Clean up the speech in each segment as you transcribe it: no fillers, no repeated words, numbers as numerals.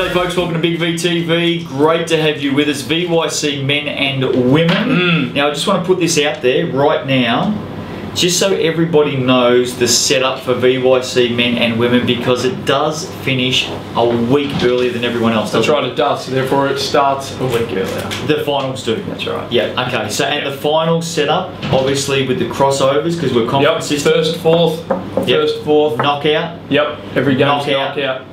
G'day folks, welcome to Big V TV. Great to have you with us, VYC men and women. Now I just want to put this out there right now, just so everybody knows the setup for VYC men and women, because it does finish a week earlier than everyone else. That's right, it does, so therefore it starts a week earlier. The finals do. That's right. Yeah, okay, so and the finals setup, obviously with the crossovers, because we're conference system. First, fourth, knockout. Yep, every game's knockout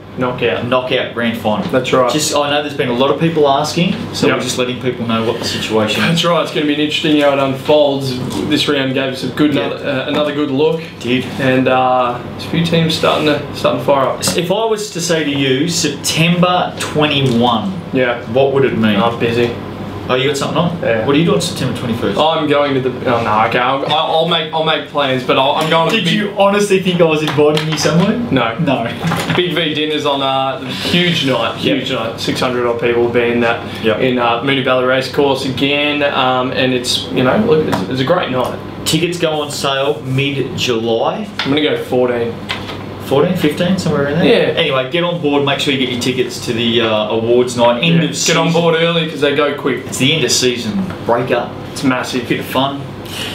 grand final. That's right. Just, I know there's been a lot of people asking, so we're just letting people know what the situation is. That's right, it's going to be interesting how it unfolds. This round gave us a good another good look. It did. And there's a few teams starting to fire up. If I was to say to you, September 21, what would it mean? I'm busy. Oh, you got something on? Yeah. What are you doing September 21st? I'm going to the... Oh, no, okay. I'll make plans, but I'm going to... Did you honestly think I was inviting you somewhere? No. No. Big V dinner's on a huge night. 600 odd people will be in that in Moonee Valley Racecourse again, and it's, you know, look, it's a great night. Tickets go on sale mid-July. I'm going to go 14. 14, 15, somewhere in there? Yeah. Anyway, get on board, make sure you get your tickets to the awards night. End of season. Get on board early because they go quick. It's the end of season breakup. It's massive. Bit of fun.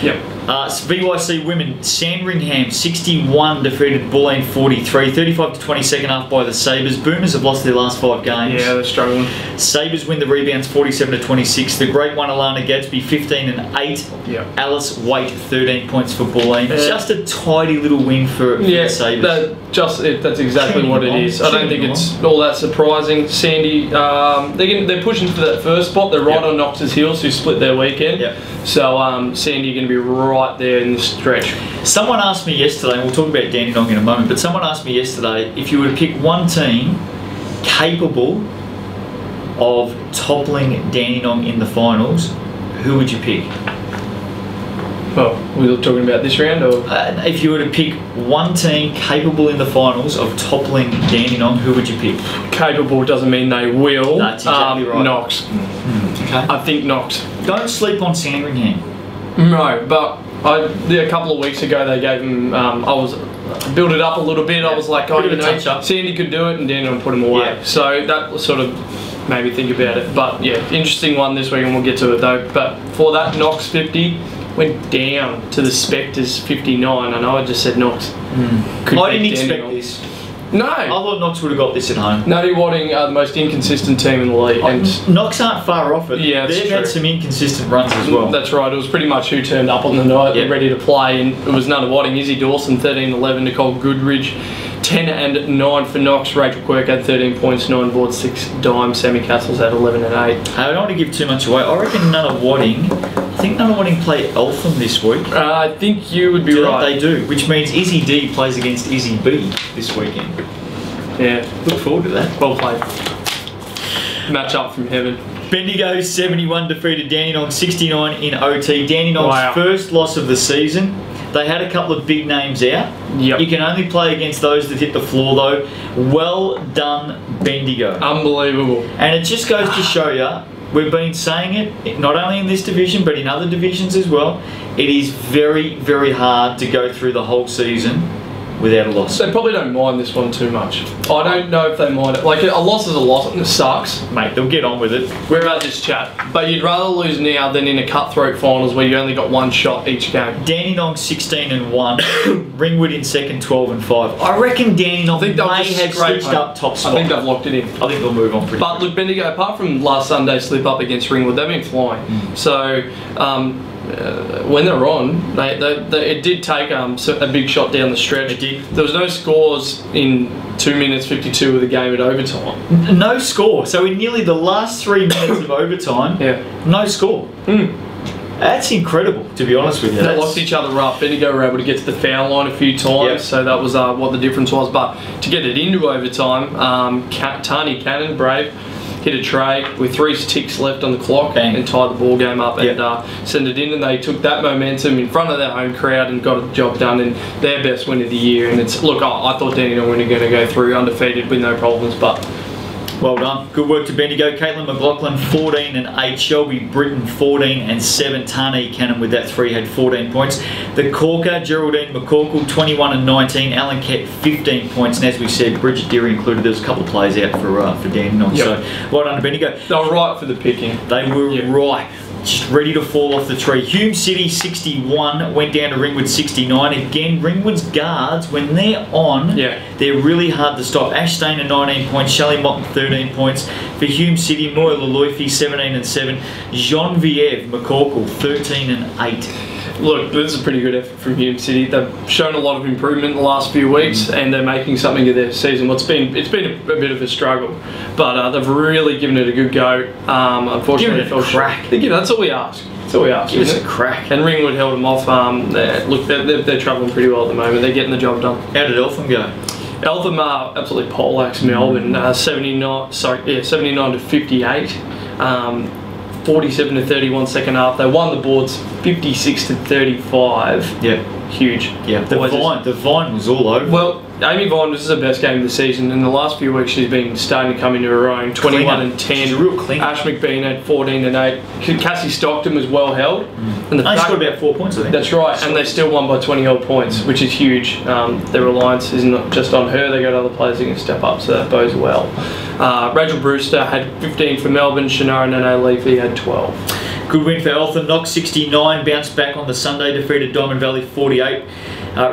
Yep. VYC women, Sandringham 61 defeated Bulleen 43, 35 to 20 second half by the Sabres. Boomers have lost their last 5 games. Yeah, they're struggling. Sabres win the rebounds 47 to 26. The great one, Alana Gadsby 15 and 8. Yep. Alice Waite 13 points for Bulleen. Just a tidy little win for the Sabres. That's exactly what it is. I don't think it's all that surprising. Sandy, they're pushing for that first spot. They're right on Knox's heels, who split their weekend. So Sandy are going to be right there in the stretch. Someone asked me yesterday, and we'll talk about Dandenong in a moment, but someone asked me yesterday, if you were to pick one team capable of toppling Dandenong in the finals, who would you pick? Well, we're talking about this round, or if you were to pick one team capable in the finals of toppling Dandenong, who would you pick? Capable doesn't mean they will. That's exactly right. Knox. Okay. I think Knox. Don't sleep on Sandringham. No, but a couple of weeks ago they gave him. I built it up a little bit. I was like, oh, you know, Sandy could do it, and Dandenong put him away. So that sort of made me think about it. But yeah, interesting one this week, and we'll get to it though. But for that, Knox 50. Went down to the Spectres 59. I know I just said Knox. I didn't expect this. No. I thought Knox would have got this at home. Nutty Wadding are the most inconsistent team in the league. And Knox aren't far off it. Yeah, they've had some inconsistent runs as well. That's right. It was pretty much who turned up on the night ready to play. And it was Nutty Wadding, Izzy Dawson 13-11, Nicole Goodridge 10 and 9 for Knox. Rachel Quirk had 13 points, 9 boards, 6 dimes. Sammy Castles had 11 and 8. I don't want to give too much away. I reckon Nutty Wadding. I think Nutty Wadding play Eltham this week. I think you would be right. They do, which means Izzy D plays against Izzy B this weekend. Yeah, look forward to that. Well played. Match up from heaven. Bendigo 71 defeated Dandenong 69 in OT. Dandenong's first loss of the season. They had a couple of big names out. You can only play against those that hit the floor though. Well done, Bendigo. Unbelievable. And it just goes to show you, we've been saying it, not only in this division, but in other divisions as well, it is very, very hard to go through the whole season without a loss. They probably don't mind this one too much. I don't know if they mind it. Like, a loss is a loss, and it sucks. Mate, they'll get on with it. We're about this chat. But you'd rather lose now than in a cutthroat finals where you only got one shot each game. Dandenong 16 and 1, Ringwood in second 12 and 5. I reckon Dandenong may have stitched up top spot. I think they've locked it in. I think they'll move on pretty But look, Bendigo, apart from last Sunday's slip up against Ringwood, they've been flying. So, when they're on, it did take a big shot down the stretch. It did. There was no scores in 2 minutes 52 of the game at overtime. No score. So in nearly the last 3 minutes of overtime, no score. That's incredible, to be honest with you. They locked each other up. Bendigo were able to get to the foul line a few times, so that was what the difference was. But to get it into overtime, Tani Cannon, Brave, hit a tray with 3 ticks left on the clock and tied the ball game up and sent it in, and they took that momentum in front of their home crowd and got the job done, and their best win of the year. And it's, look, I thought Dandenong were going to go through undefeated with no problems, but Well done. Good work to Bendigo. Caitlin McLaughlin, 14 and 8. Shelby Britton, 14 and 7. Tani Cannon with that 3 had 14 points. The Corker, Geraldine McCorkle, 21 and 19. Alan Kett, 15 points. And as we said, Bridget Deary included. There was a couple of plays out for Dandenong. Yep. So well done to Bendigo. They were right for the picking. They were right. Just ready to fall off the tree. Hume City 61 went down to Ringwood 69. Again, Ringwood's guards, when they're on, they're really hard to stop. Ash Stainer 19 points, Shelley Motton 13 points. For Hume City, Moya Laloifi 17 and 7. Jean-Viev McCorkle 13 and 8. Look, this is a pretty good effort from Hume City. They've shown a lot of improvement in the last few weeks, and they're making something of their season. It's been a bit of a struggle, but they've really given it a good go. Unfortunately, give it a crack. That's all we ask. That's all we ask. Give us a crack. And Ringwood held them off. They're travelling pretty well at the moment. They're getting the job done. How did Eltham go? Eltham absolutely poleaxed Melbourne. 79 to 58. 47 to 31 second half. They won the boards 56 to 35. Yeah. Huge. Yeah. The Vine was all over. Well, Amy Vine, this is her best game of the season. In the last few weeks, she's been starting to come into her own. 21 and 10. She's a real clean. Ash McBean had 14 and 8. Cassie Stockton was well held. And the fact, got about 4 points, I think. That's right. And they still won by 20 odd points, which is huge. Their reliance is not just on her. They got other players who can step up, so that bodes well. Rachel Brewster had 15 for Melbourne. Shannara Nene Leafy had 12. Good win for Eltham. Knox 69, bounced back on the Sunday, defeated Diamond Valley 48.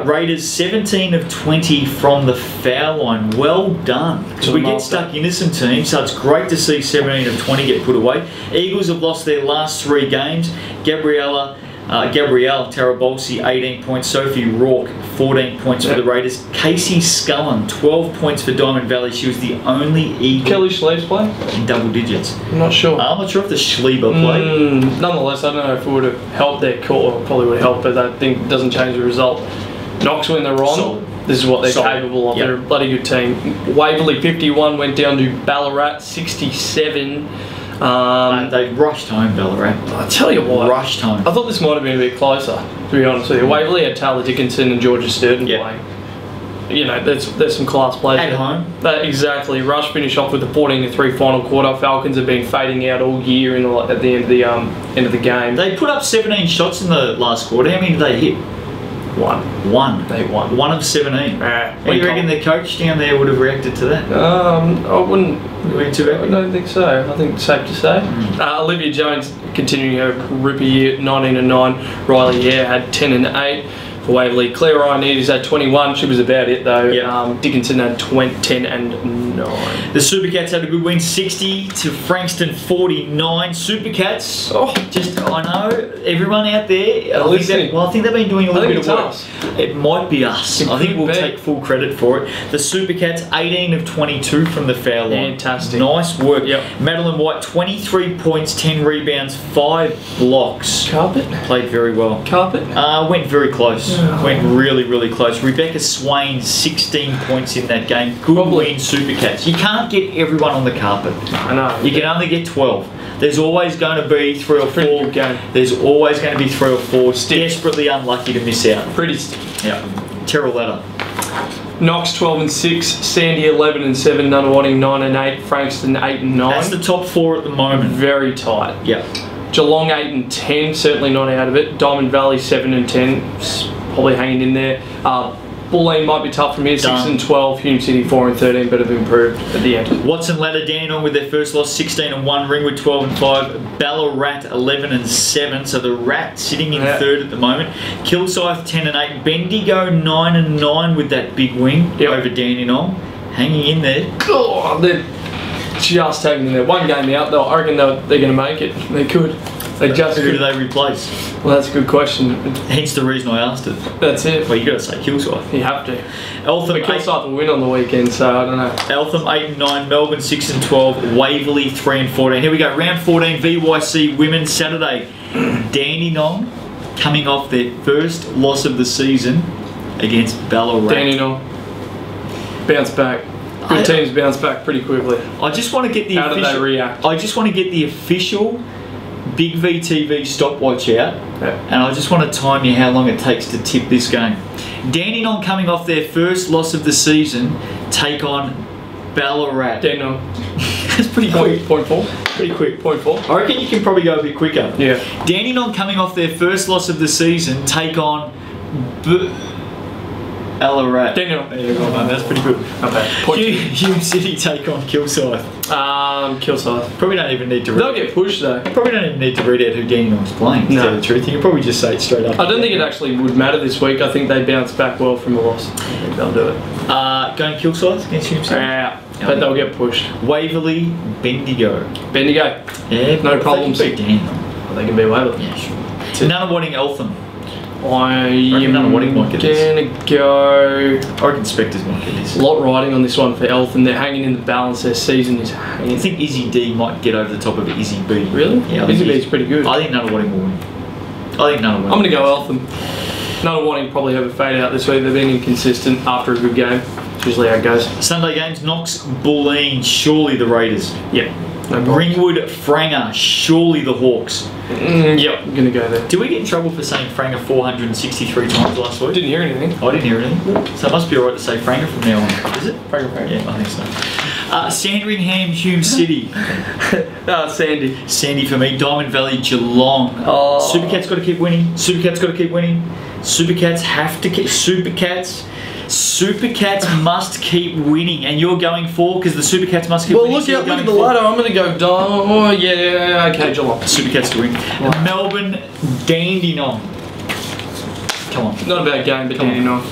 Raiders 17 of 20 from the foul line. Well done. Because we get stuck into some teams, so it's great to see 17 of 20 get put away. Eagles have lost their last 3 games. Gabrielle Tarabolsi 18 points. Sophie Rourke 14 points for the Raiders. Casey Scullen 12 points for Diamond Valley. She was the only Eagle. Kelly Schleves play? In double digits. I'm not sure. I'm not sure if the Schleber played. Nonetheless, I don't know if it would have helped their call, or probably would have helped, but I think it doesn't change the result. Knox when they're on, this is what they're capable of. They're a bloody good team. Waverley 51 went down to Ballarat 67. They rushed home, Ballarat. I tell you what, rushed home. I thought this might have been a bit closer, to be honest with you. Waverley had Taylor Dickinson and Georgia Sturton playing. You know, there's some class players at home. Exactly. Rush finished off with the 14-3 final quarter. Falcons have been fading out all year at the end of the game. They put up 17 shots in the last quarter. How many did they hit? One. They won. 1 of 17. How do you reckon their coach down there would have reacted to that? I wouldn't. Too happy? I don't think so. I think it's safe to say. Olivia Jones continuing her ripper year, 19 and 9. Riley had 10 and 8. For Waverley, Claire Ioannidis had 21. She was about it though. Dickinson had 10 and 9. The Supercats had a good win, 60 to Frankston 49. Supercats. I know everyone out there. I think they've been doing a little bit of work. It might be us. I think we'll take full credit for it. The Supercats 18 of 22 from the foul line. Fantastic. Nice work. Madeline White 23 points, 10 rebounds, 5 blocks. Carpet played very well. Went very close. Went really, really close. Rebecca Swain, 16 points in that game. Good win, Supercats. You can't get everyone on the carpet. I know. You can only get 12. There's always going to be 3 or 4. There's always going to be 3 or 4. Desperately unlucky to miss out. Pretty stick. Yeah. Terrell Ladder. Knox 12 and 6. Sandy 11 and 7. Nunawading 9 and 8. Frankston 8 and 9. That's the top 4 at the moment. Very tight. Yeah. Geelong 8 and 10. Certainly not out of it. Diamond Valley 7 and 10. Probably hanging in there. Bulleen might be tough from here, 6 and 12. Hume City 4 and 13, but have improved at the end. Watson Ladder Dandenong with their first loss, 16 and 1. Ringwood 12 and 5. Ballarat 11 and 7. So the Rat sitting in third at the moment. Kilsyth 10 and 8. Bendigo 9 and 9 with that big win over Dandenong, hanging in there. They're just taking their one game out. I reckon they're going to make it. They could. Who do they replace? Well, that's a good question. Hence the reason I asked it. That's it. Well, you got to say Kilsyth. You have to. Eltham, Kilsyth will win on the weekend, so I don't know. Eltham 8 and 9, Melbourne 6 and 12, Waverley 3 and 14. Here we go. Round 14, VYC Women Saturday. Dandenong coming off their first loss of the season against Ballarat. Dandenong bounce back. Good teams bounce back pretty quickly. I just want to get the How did they react? I just want to get the official Big VTV stopwatch out, and I just want to time you how long it takes to tip this game. Dandenong coming off their first loss of the season take on Ballarat. Dandenong. That's pretty quick. 0.4. Pretty quick. 0.4. I reckon you can probably go a bit quicker. Yeah. Dandenong coming off their first loss of the season take on Alarat. Dandenong. There you go, man. That's pretty good. Not bad. Hume City take on Kilsyth. Kilsyth. Probably don't even need to read. They'll get pushed though. Probably don't even need to read out who Dandenong's playing, to tell the truth. You can probably just say it straight up. I don't think it actually would matter this week. I think they bounce back well from the loss. I think they'll do it. Going Kilsyth against Hume City? Yeah. But they'll get pushed. Waverley, Bendigo. Bendigo. Yeah, no problems. They can beat Dandenong. Well, they can be Waverley. Yeah, sure. Nunawading, Eltham. I am Nunawading might get this. gonna go. I reckon Spectres might get this. A lot riding on this one for Eltham. They're hanging in the balance. Their season is hanging. I think Izzy D might get over the top of Izzy B. Really? Yeah, Izzy B's pretty good. I think Nunawading will win. I'm gonna go Eltham. Nunawading probably have a fade out this week. They've been inconsistent after a good game. It's usually how it goes. Sunday games, Knox, Bulleen, surely the Raiders. Yep. No Ringwood, Franger, surely the Hawks. Yep, I'm gonna go there. Did we get in trouble for saying Franger 463 times last week? Didn't hear anything. I didn't hear anything. So it must be alright to say Franger from now on. Is it? Franger. Yeah, I think so. Sandringham, Hume City. Sandy. Sandy for me. Diamond Valley, Geelong. Oh. Supercats got to keep winning. Supercats got to keep winning. Supercats have to keep... Supercats must keep winning, and you're going for because the Supercats must keep winning. Well, look at the ladder. I'm going to go. Oh yeah, okay, Geelong. Supercats to win. Right. Melbourne, Dandenong. Come on. Not a bad game, but Dandenong.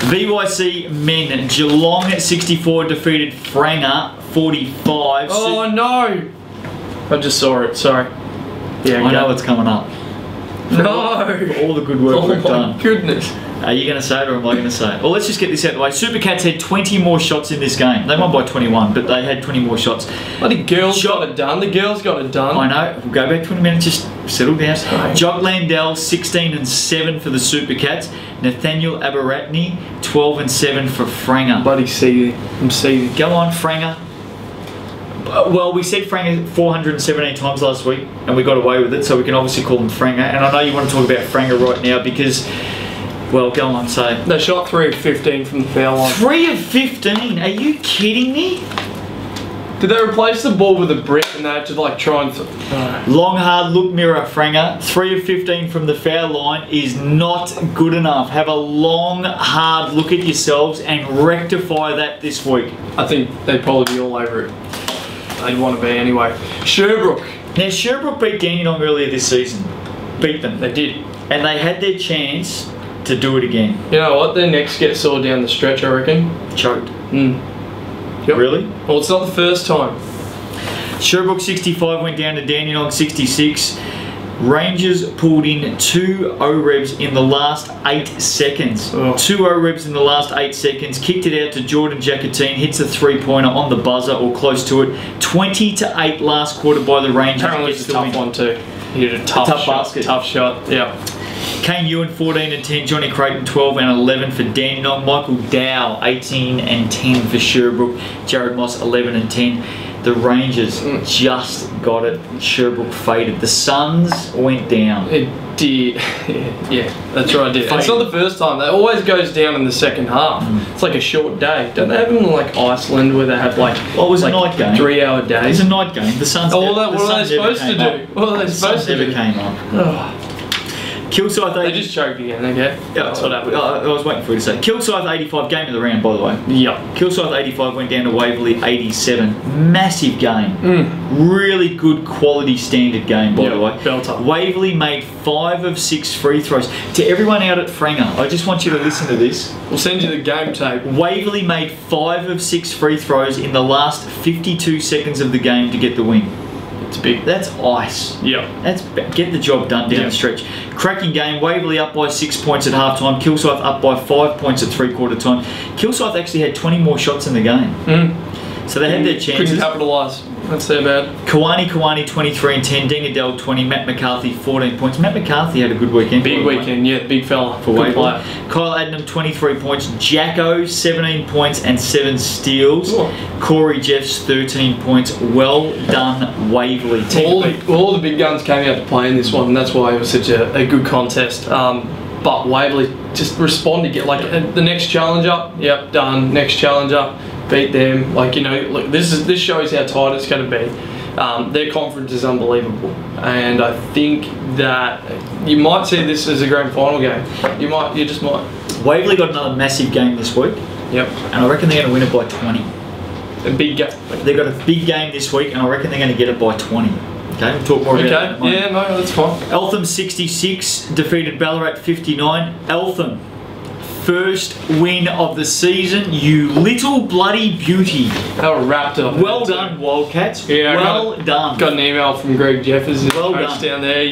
VYC men. Geelong at 64 defeated Franger 45. Oh no! I just saw it. Sorry. Yeah, I know it's coming up. No. For all the good work we've done. Oh my goodness. Are you going to say it or am I going to say it? Well, let's just get this out of the way. Supercats had 20 more shots in this game. They won by 21, but they had 20 more shots. Bloody girls got it done. The girls got it done. I know. We'll go back 20 minutes. Just settle down. Jock Landell, 16 and 7 for the Supercats. Nathaniel Aberratney, 12 and 7 for Franger. Bloody seething. I'm seething. Go on, Franger. Well, we said Franger 417 times last week, and we got away with it, so we can obviously call them Franger. And I know you want to talk about Franger right now because... Well, go on, say. They shot 3 of 15 from the foul line. 3 of 15? Are you kidding me? Did they replace the ball with a brick and they had to like try and... Long hard look mirror, Franger. 3 of 15 from the foul line is not good enough. Have a long hard look at yourselves and rectify that this week. I think they'd probably be all over it. They'd want to be anyway. Sherbrooke. Now, Sherbrooke beat Dandenong earlier this season. Beat them. They did. And they had their chance to do it again. You know what? Their necks get sore down the stretch, I reckon. Choked. Yep. Really? Well, it's not the first time. Sherbrooke 65 went down to Dandenong 66. Rangers pulled in 2 O-Rebs in the last 8 seconds. Oh. 2 O-Rebs in the last 8 seconds. Kicked it out to Jordan Jacatine. Hits a 3-pointer on the buzzer or close to it. 20-8 last quarter by the Rangers. Apparently it's a tough one too. He did a tough shot. basket. Tough shot, yeah. Kane Ewan 14 and 10, Johnny Creighton 12 and 11 for Dandenong, Michael Dow 18 and 10 for Sherbrooke, Jared Moss 11 and 10. The Rangers just got it. Sherbrooke faded. The Suns went down. It did. Yeah, that's right. It did. It's not the first time. It always goes down in the second half. It's like a short day. Don't they have them in like Iceland where they have like... Well, it was a night game. 3-hour days. It was a night game. The Suns. Oh, what are they supposed to do? What are they supposed to do? The Suns never came up. Kilsyth, they just choked again, okay? Yeah, that's what happened. I was waiting for you to say. Kilsyth 85, game of the round, by the way. Yeah. Kilsyth 85 went down to Waverley 87. Massive game. Really good quality standard game, by the way. Belter. Waverley made 5 of 6 free throws. To everyone out at Franger, I just want you to listen to this. We'll send you the game tape. Waverley made 5 of 6 free throws in the last 52 seconds of the game to get the win. It's big. That's ice. Yeah. That's get the job done down the stretch. Cracking game. Waverley up by 6 points at half time. Kilsyth up by 5 points at three-quarter time. Kilsyth actually had 20 more shots in the game. So they had their chances. Couldn't capitalise. That's their bad. Kawani 23 and 10. Dingadell 20. Matt McCarthy 14 points. Matt McCarthy had a good weekend. Big weekend, yeah. Big fella. For Waverley. Kyle Adnam 23 points. Jacko 17 points and 7 steals. Corey Jeffs 13 points. Well done, Waverley. All the big guns came out to play in this one, and that's why it was such a good contest. But Waverley just responded. Get like the next challenger. Yep, done. Next challenger. beat them. Like, you know, look, this shows how tight it's going to be. Their conference is unbelievable, and I think that you might see this as a grand final game. You just might. Waverley got another massive game this week. Yep. And I reckon they're going to win it by 20. A big game. They've got a big game this week, and I reckon they're going to get it by 20. Okay, we'll talk more about that. Okay, yeah, no, that's fine. Eltham 66 defeated Ballarat 59. Eltham, first win of the season, you little bloody beauty. They were wrapped up. Well done, Wildcats. Yeah, well done. Got an email from Greg Jeffers, the well coach down there.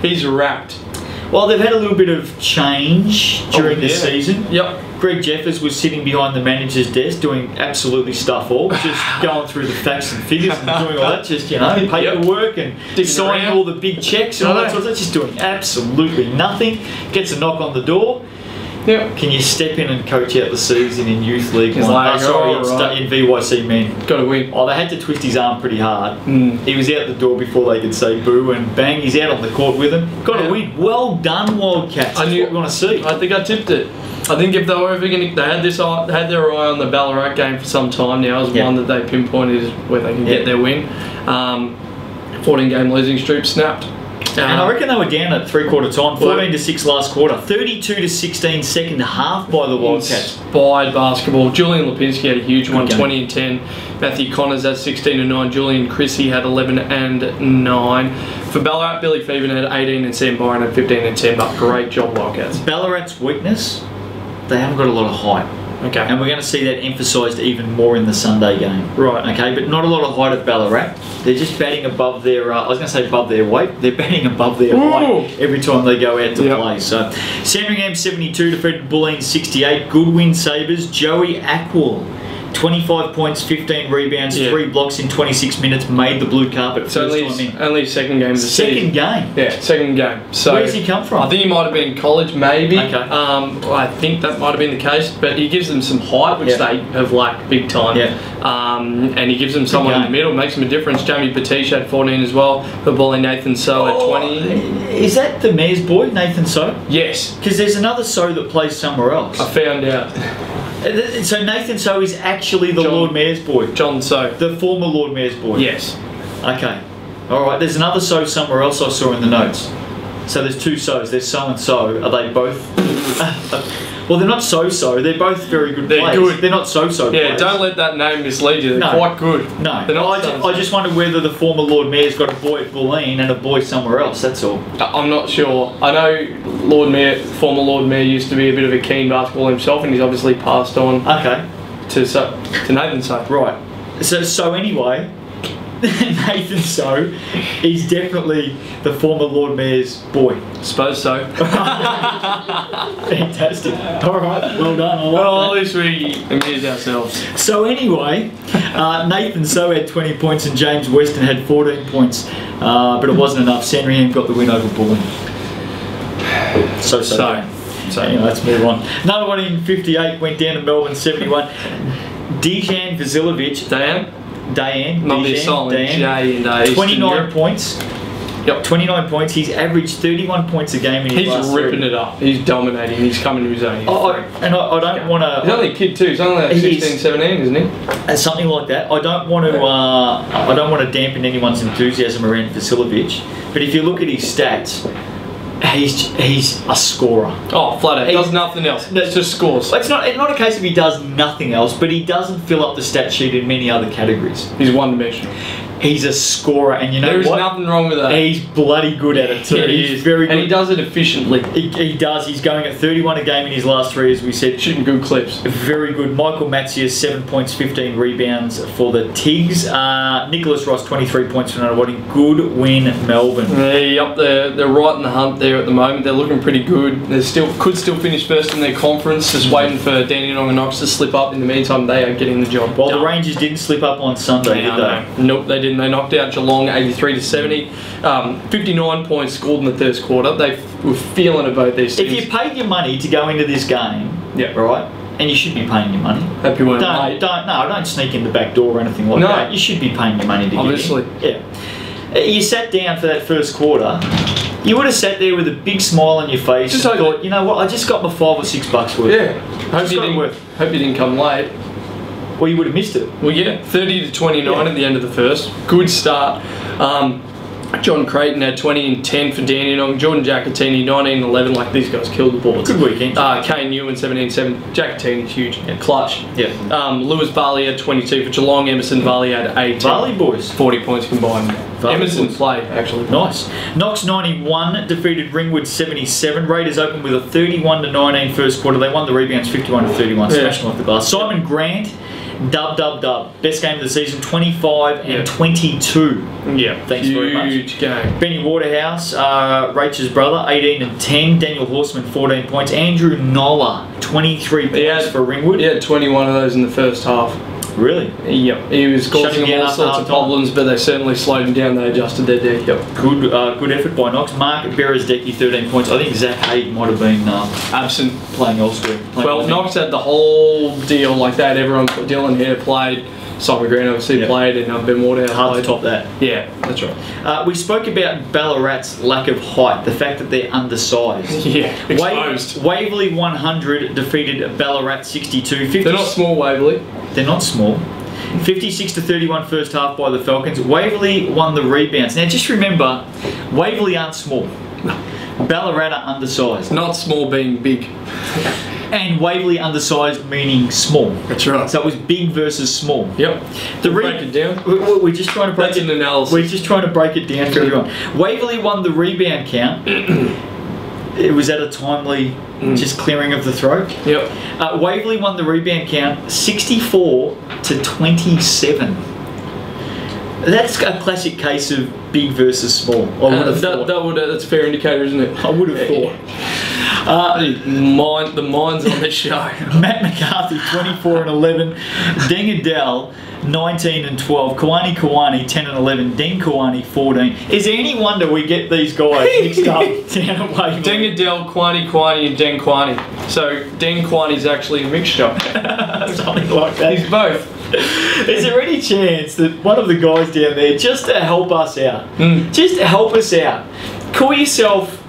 He's wrapped. Well, they've had a little bit of change during the season. Yep. Greg Jeffers was sitting behind the manager's desk doing absolutely stuff all, just going through the facts and figures and doing all that, just, you know, paperwork and signing all the big checks and all that sort of stuff, just doing absolutely nothing. Gets a knock on the door. Yep. Can you step in and coach out the season in Youth League One? Like, in VYC Men. Got to win. Oh, they had to twist his arm pretty hard. Mm. He was out the door before they could say boo, and bang, he's out on the court with them. Got to win. Well done, Wildcats. That's what we want to see. I think I tipped it. I think if they were ever going to, they had their eye on the Ballarat game for some time now. It was one that they pinpointed as where they can get their win. 14-game losing streak snapped. And I reckon they were down at three-quarter time, 14-6 last quarter, 32-16 second half by the Wildcats. Inspired basketball. Julian Lipinski had a huge one, game. 20 and 10. Matthew Connors had 16 and 9. Julian Chrissy had 11 and 9. For Ballarat, Billy Feven had 18 and 10. Byron had 15 and 10. But great job, Wildcats. Ballarat's weakness, they haven't got a lot of height. Okay. And we're going to see that emphasised even more in the Sunday game. Right. Okay, but not a lot of height at Ballarat. They're just batting above their, I was going to say above their weight. They're batting above their height every time they go out to play. So, Sandringham 72 defeated Bulleen 68. Good win, Sabres. Joey Ackwell, 25 points, 15 rebounds, 3 blocks in 26 minutes, made the blue carpet first time in. Only second game of the season. Second game? Yeah, second game. So where's he come from? I think he might have been in college, maybe. Okay. I think that might have been the case, but he gives them some height, which they have lacked big time. And he gives them someone in the middle, makes them a difference. Jamie Patish had 14 as well. For Bulleen, Nathan So at 20. Is that the mayor's boy, Nathan So? Yes. Because there's another So that plays somewhere else. I found out. So Nathan So is actually the Lord Mayor's boy? John So. The former Lord Mayor's boy? Yes. Okay. Alright, there's another So somewhere else I saw in the notes. So there's two So's. There's So and So. Are they both... well, they're not So-So. They're both very good players. Good. They're not So-So players. Don't let that name mislead you. They're quite good. No. I just wonder whether the former Lord Mayor's got a boy at Bulleen and a boy somewhere else. That's all. I'm not sure. I know former Lord Mayor used to be a bit of a keen basketball himself, and he's obviously passed on to Nathan So. Right. So anyway... Nathan So is definitely the former Lord Mayor's boy. Suppose so. Fantastic. Alright, well done. At least we amused ourselves. So anyway, Nathan So had 20 points and James Weston had 14 points, but it wasn't enough. Sandringham got the win over Bulleen. So anyway, let's move on. Another one in 58 went down to Melbourne 71. Dejan Vasiljevic. Dayan, not the silent J in the 29 points. Yep, 29 points. He's averaged 31 points a game in his last He's ripping it up. He's dominating. He's coming to his own. I don't want to... He's only a kid too. He's only like 16, 17, isn't he? Something like that. I don't want to dampen anyone's enthusiasm around Vasiljevic, but if you look at his stats, he's a scorer. Oh, flat out. He does nothing else. It's just scores. It's not a case of he does nothing else, but he doesn't fill up the stat sheet in many other categories. He's one-dimensional. He's a scorer, and you know There's nothing wrong with that. He's bloody good at it too. He's very good. And he does it efficiently. He does. He's going at 31 a game in his last 3, as we said. Shooting good clips. Very good. Michael Matzias, 7 points, 15 rebounds for the Tigs. Nicholas Ross, 23 points for Nunawading. Good win, Melbourne. Yeah, they're right in the hunt there at the moment. They're looking pretty good. They could still finish first in their conference, just waiting for Danny Nonganox to slip up. In the meantime, they are getting the job done. The Rangers didn't slip up on Sunday, did they? Nope, they didn't. They knocked out Geelong 83-70. 59 points scored in the first quarter. They were feeling it both these teams. If you paid your money to go into this game, right, and you should be paying your money. Hope you weren't don't sneak in the back door or anything like that. You should be paying your money to obviously. Get in. Yeah. You sat down for that first quarter. You would have sat there with a big smile on your face and thought, you know what, I just got my $5 or $6 worth. Yeah. Hope you didn't come late. Well, you would have missed it. Well, yeah, 30 to 29 at the end of the first. Good start. John Creighton had 20 and 10 for Dandenong. Jordan Giacchettini 19 and 11. Like, these guys killed the boards. Good weekend. Kane Ewan 17 and 7. Giacchettini's huge. Yeah. Clutch. Yeah. Lewis Varley had 22 for Geelong. Emerson Varley had 18. Varley boys. 40 points combined. Varley Emerson boys. played, actually. Nice. Knox 91 defeated Ringwood 77. Raiders opened with a 31 to 19 first quarter. They won the rebounds 51 to 31. Smashing off the glass. Simon Grant. Dub. Best game of the season, 25 and 22. Yeah. Thanks very much. Huge game. Benny Waterhouse, Rachel's brother, 18 and 10. Daniel Horseman, 14 points. Andrew Noller, 23 points for Ringwood. He had 21 of those in the first half. Really? Yep. He was causing them all sorts of problems, but they certainly slowed him down. They adjusted their deck. Yep. Good effort by Knox. Mark Beresdecki, 13 points. I think Zach Hayden might have been absent, playing elsewhere. Well, Knox had the whole deal like that. Everyone, Dylan Hare played. Simon Green obviously played, and Ben Waterhouse hard played. to top that. Yeah, that's right. We spoke about Ballarat's lack of height, the fact that they're undersized. Yeah, exposed. Waverley 100 defeated Ballarat 62. They're not small, Waverley. They're not small. 56 to 31 first half by the Falcons. Waverley won the rebounds. Now just remember, Waverley aren't small. Ballarat are undersized. Not small being big. And Waverley undersized meaning small. That's right. So it was big versus small. Yep. Break it down. We're just trying to break That's an analysis. We're just trying to break it down for everyone. Waverley won the rebound count. It was at a timely just clearing of the throat. Yep. Waverley won the rebound count 64 to 27. That's a classic case of big versus small. I would have thought. That's a fair indicator, isn't it? I would have thought. The minds on this show. Matt McCarthy, 24 and 11. Deng Adele, 19 and 12. Kawani, 10 and 11. Deng Kawani, 14. Is there any wonder we get these guys mixed up down at Waverley? Deng Adele, Kwani, and Deng Kwani. So Deng Kwani's actually a mixture. Something like that. He's both. Is there any chance that one of the guys down there, just to help us out, just to help us out, call yourself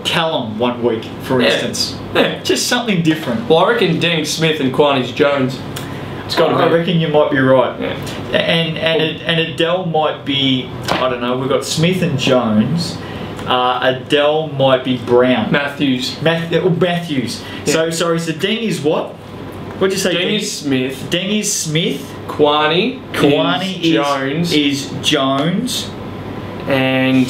Callum one week, for instance? Yeah. Just something different. Well, I reckon Deng Smith and Kwani's Jones. It's got to be. I reckon you might be right. Yeah. And Adele might be, I don't know, we've got Smith and Jones. Adele might be Brown. Matthews. Matthews. Yeah. So, sorry, so Deng is what? What'd you say? Deng is Smith. Deng is Smith. Kwani is Jones. And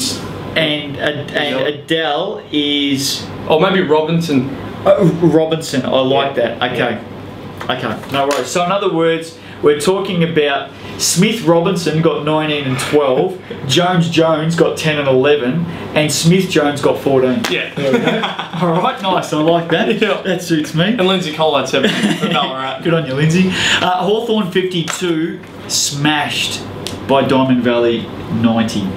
Adele is... Oh, maybe Robinson. Robinson. I like that. Okay. Okay, no worries. So in other words, we're talking about Smith Robinson got 19 and 12, Jones got 10 and 11, and Smith Jones got 14. Yeah. All right, nice. I like that. Yeah. That suits me. And Lindsay Cole had 17 for Ballarat. Good on you, Lindsay. Hawthorn 52, smashed by Diamond Valley 90.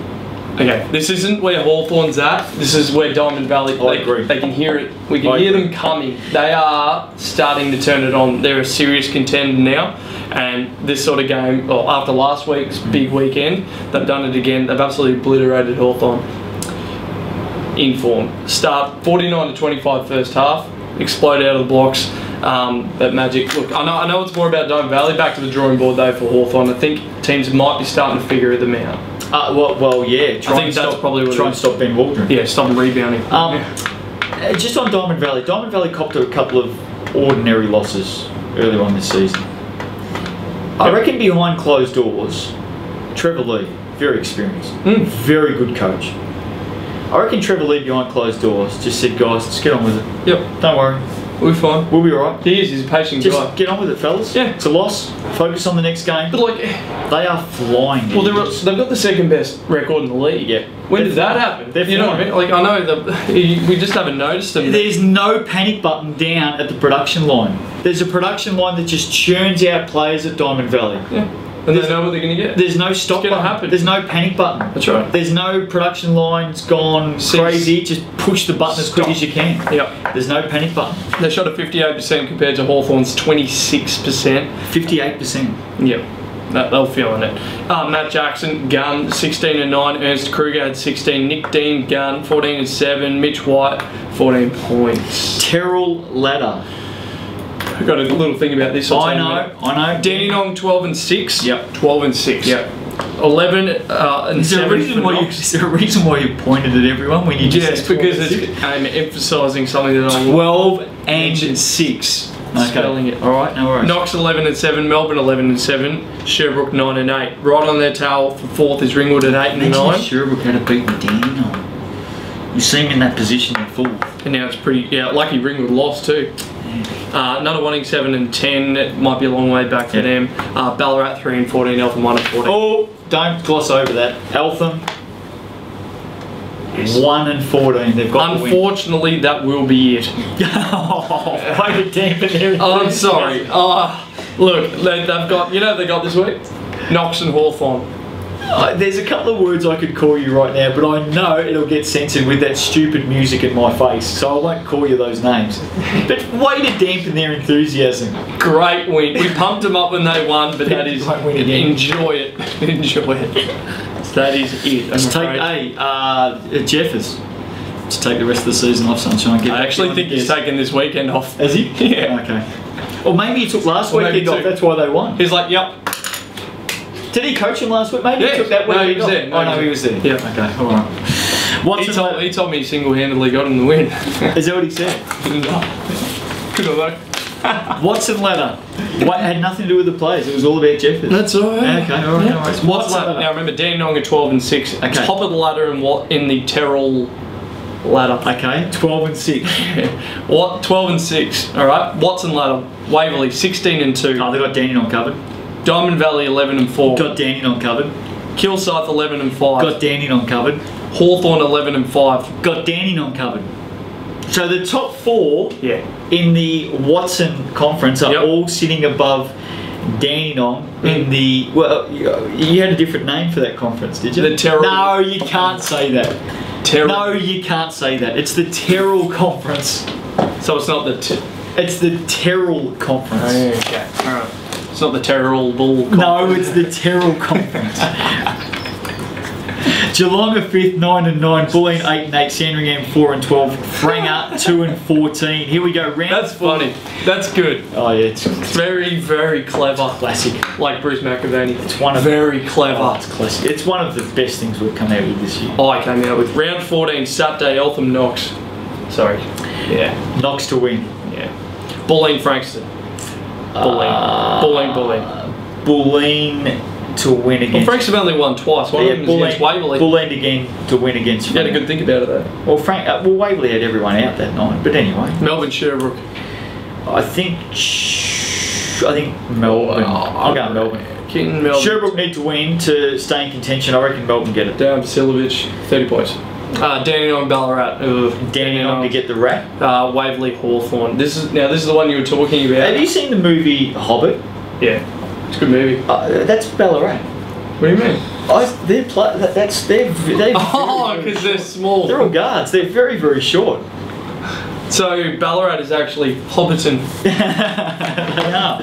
Okay, this isn't where Hawthorn's at. This is where Diamond Valley. I agree. They can hear it. We can hear them coming. They are starting to turn it on. They're a serious contender now. And this sort of game, well, after last week's big weekend, they've done it again. They've absolutely obliterated Hawthorn. In form. Start 49 to 25 first half. Explode out of the blocks. That magic. Look, I know it's more about Diamond Valley. Back to the drawing board though for Hawthorn. I think teams might be starting to figure them out. Well, yeah. I think that's probably what try and stop Ben Waldron. Yeah, stop them rebounding. Just on Diamond Valley copped a couple of ordinary losses earlier on this season. I reckon behind closed doors, Trevor Lee, very experienced, very good coach. I reckon Trevor Lee behind closed doors just said, guys, let's get on with it. Yep. Don't worry. We'll be fine. We'll be alright. He's a patient just guy. Get on with it, fellas. Yeah. It's a loss. Focus on the next game. But like, they are flying. Well, they've got the second best record in the league. Yeah. When did that happen? You know what I mean? Like, I know we just haven't noticed them. There's no panic button down at the production line. There's a production line that just churns out players at Diamond Valley. Yeah. And they know what they're going to get. There's no stop button. Happen. There's no panic button. That's right. There's no production lines gone crazy. Just push the button as quick as you can. Yep. There's no panic button. They shot at 58% compared to Hawthorn's 26%. 58%. Yep. They're feeling it. Matt Jackson, gun, 16 and 9. Ernst Kruger had 16. Nick Dean, gun, 14 and 7. Mitch White, 14 points. Terrell Ladder. I've got a little thing about this. I know. Dandenong 12 and 6. Yep. 12 and 6. Yep. 11 and Is there 7. Is there a reason why you pointed at everyone when you just Yes, because I'm emphasising something that I'm 12 and 6. Okay. Spelling it. Alright, no worries. Knox 11 and 7, Melbourne 11 and 7, Sherbrooke 9 and 8. Right on their tail for 4th is Ringwood at 8 and 9. Sherbrooke had to beat Dandenong. You see him in that position in 4th. And now it's pretty, lucky Ringwood lost too. Nunawading 7 and 10, it might be a long way back for them. Ballarat 3 and 14, Eltham 1 and 14. Oh, don't gloss over that. Eltham 1 and 14. They've got Unfortunately, that will be it. Way to dampen their I'm sorry. Look, they've got, they got this week? Knox and Hawthorn. There's a couple of words I could call you right now, but I know it'll get censored with that stupid music in my face, so I won't call you those names. But way to dampen their enthusiasm. Great win. We pumped them up when they won, but that is... Enjoy it. Enjoy it. That is it. Let's take Jeffers. Let's take the rest of the season off, Sunshine. I actually think he's taken this weekend off. Has he? Yeah. Okay. Or maybe he took last weekend off, that's why they won. He's like, yep. Did he coach him last week? Maybe he took that week. No, he was there. No, he was there. Yeah. Okay, alright. He told me he single-handedly got him the win. Is that what he said? Good luck. Watson ladder. What had nothing to do with the players. It was all about Jeffers. That's alright. Okay, alright. No worries. Watson ladder. Now remember, Dandenong are 12 and 6. Okay. Top of the ladder in the Terrell ladder. Okay, 12 and 6. What? 12 and 6. Alright. Watson ladder. Waverley 16 and 2. Oh, they got Dandenong covered. Diamond Valley 11 and 4. Got Dandenong covered. Kilsyth 11 and 5. Got Dandenong covered. Hawthorn 11 and 5. Got Dandenong covered. So the top 4 in the Watson conference are all sitting above Dandenong in the... Well, you had a different name for that conference, did you? The Terrell... No, you can't say that. Terrell... No, you can't say that. It's the Terrell conference. So it's not the... It's the Terrell conference. Oh, okay. Alright. It's not the Terrell Bull conference. No, it's the Terrell conference. Geelong are 5th, 9 and 9. Bulleen 8 and 8. Sandringham 4 and 12. Franger 2 and 14. Here we go. Round. That's funny. That's good. Oh yeah, it's very, very clever. Classic. Like Bruce McAvaney. It's one of very clever. Oh, it's classic. It's one of the best things we've come out with this year. I came out with round 14 Saturday Eltham Knox. Sorry. Yeah. Knox to win. Yeah. Bulleen Frankston. Bulleen to win against. Well, Frankston only won twice. One of them was against Waverley. Bulleen again to win against. You had a good think about it though. Well, Waverley had everyone out that night, but anyway. Melbourne Sherbrooke. I think Melbourne. I'll go Melbourne. Sherbrooke need to win to stay in contention. I reckon Melbourne get it. Down Basilovic, 30 points. Dandenong Ballarat. Dandenong to get the rat. Waverley Hawthorn. This is the one you were talking about. Have you seen the movie Hobbit? Yeah, it's a good movie. That's Ballarat. What do you mean? They're because they're small. They're all guards. They're very, very short. So Ballarat is actually Hobbiton. They are.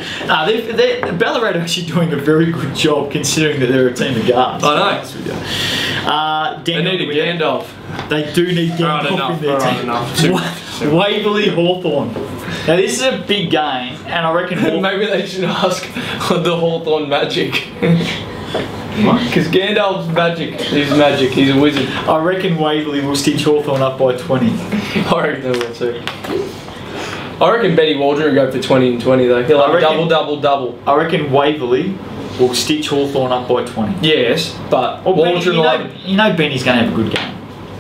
Ballarat are actually doing a very good job considering that they're a team of guards. I know. They need a Gandalf. They do need Gandalf in their team. Waverley Hawthorn. Now this is a big game, and I reckon maybe they should ask the Hawthorn Magic. Because Gandalf's magic. He's magic. He's a wizard. I reckon Waverley will stitch Hawthorn up by 20. I reckon they will too. I reckon Betty Waldron will go for 20 and 20 though. He'll have double. I reckon Waverley will stitch Hawthorn up by 20. Yes, but Waldron you know Benny's going to have a good game.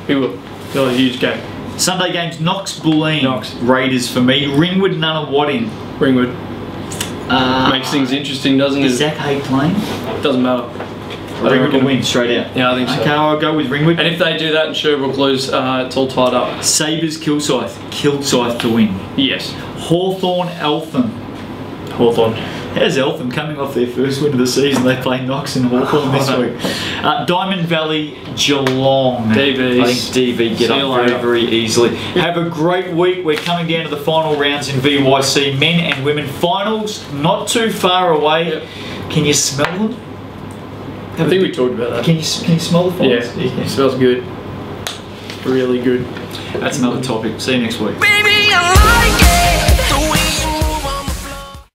He will. He'll have a huge game. Sunday games, Knox, Bulleen. Knox. Raiders for me. Ringwood, Nunawading. Ringwood. Makes things interesting, doesn't it? Is Zach Hay playing? Doesn't matter. Ringwood will win straight out. Yeah, I think so. Okay, I'll go with Ringwood. And if they do that and Sherbrooke lose, it's all tied up. Sabres, Kilsyth to win. Yes. Hawthorn, Eltham. Hawthorn. How's Eltham coming off their first win of the season? They play Knox and Hawthorn this week. Diamond Valley, Geelong. DVs. I think DV get up very, very easily. Have a great week. We're coming down to the final rounds in VYC. Men and women finals, not too far away. Yep. Can you smell them? I think we talked about that. Can you smell the finals? Yeah, it smells good. Really good. That's another topic. See you next week. Baby, I like it.